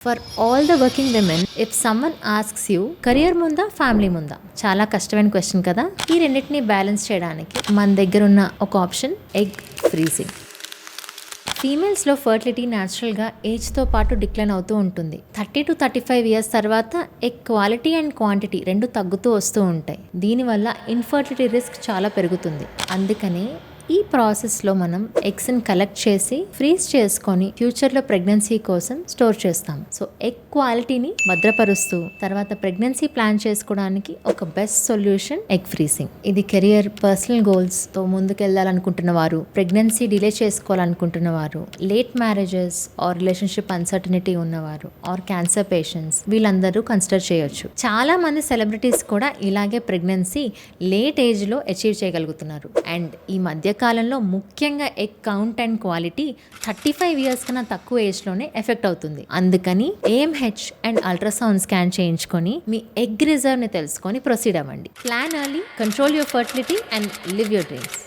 For all the working women, if someone asks you career ముందా family ముందా, చాలా కష్టమైన క్వశ్చన్ కదా. ఈ రెండింటిని బ్యాలెన్స్ చేయడానికి మన దగ్గర ఉన్న ఒక ఆప్షన్ ఎగ్ ఫ్రీజింగ్. ఫీమేల్స్లో ఫర్టిలిటీ న్యాచురల్గా ఏజ్తో పాటు డిక్లైన్ అవుతూ ఉంటుంది. 30 to 35 ఇయర్స్ తర్వాత ఎగ్ క్వాలిటీ అండ్ క్వాంటిటీ రెండు తగ్గుతూ వస్తూ ఉంటాయి. దీనివల్ల ఇన్ఫర్టిలిటీ రిస్క్ చాలా పెరుగుతుంది. అందుకనే ఈ ప్రాసెస్లో మనం ఎగ్స్ని కలెక్ట్ చేసి ఫ్రీజ్ చేసుకొని ఫ్యూచర్లో ప్రెగ్నెన్సీ కోసం స్టోర్ చేస్తాం. సో ఎగ్ క్వాలిటీని భద్రపరుస్తూ తర్వాత ప్రెగ్నెన్సీ ప్లాన్ చేసుకోవడానికి ఒక బెస్ట్ సొల్యూషన్ ఎగ్ ఫ్రీజింగ్. ఇది కెరియర్, పర్సనల్ గోల్స్తో ముందుకెళ్ళాలనుకుంటున్న వారు, ప్రెగ్నెన్సీ డిలే చేసుకోవాలనుకుంటున్న వారు, late marriages or relationship uncertainty ఉన్నవారు ఆర్ క్యాన్సర్ పేషెంట్స్, వీళ్ళందరూ కన్సిడర్ చేయొచ్చు. చాలా మంది సెలబ్రిటీస్ కూడా ఇలాగే ప్రెగ్నెన్సీ లేట్ ఏజ్లో అచీవ్ చేయగలుగుతున్నారు. అండ్ ఈ మధ్య కాలంలో ముఖ్యంగా egg count and quality 35 years కన్నా తక్కువ ఏజ్లోనే ఎఫెక్ట్ అవుతుంది. అందుకని AMH అండ్ అల్ట్రాసౌండ్ స్కాన్ చేయించుకొని మీ ఎగ్ రిజర్వ్ని తెలుసుకొని ప్రొసీడ్ అవ్వండి. Plan early, control your fertility and live your dreams.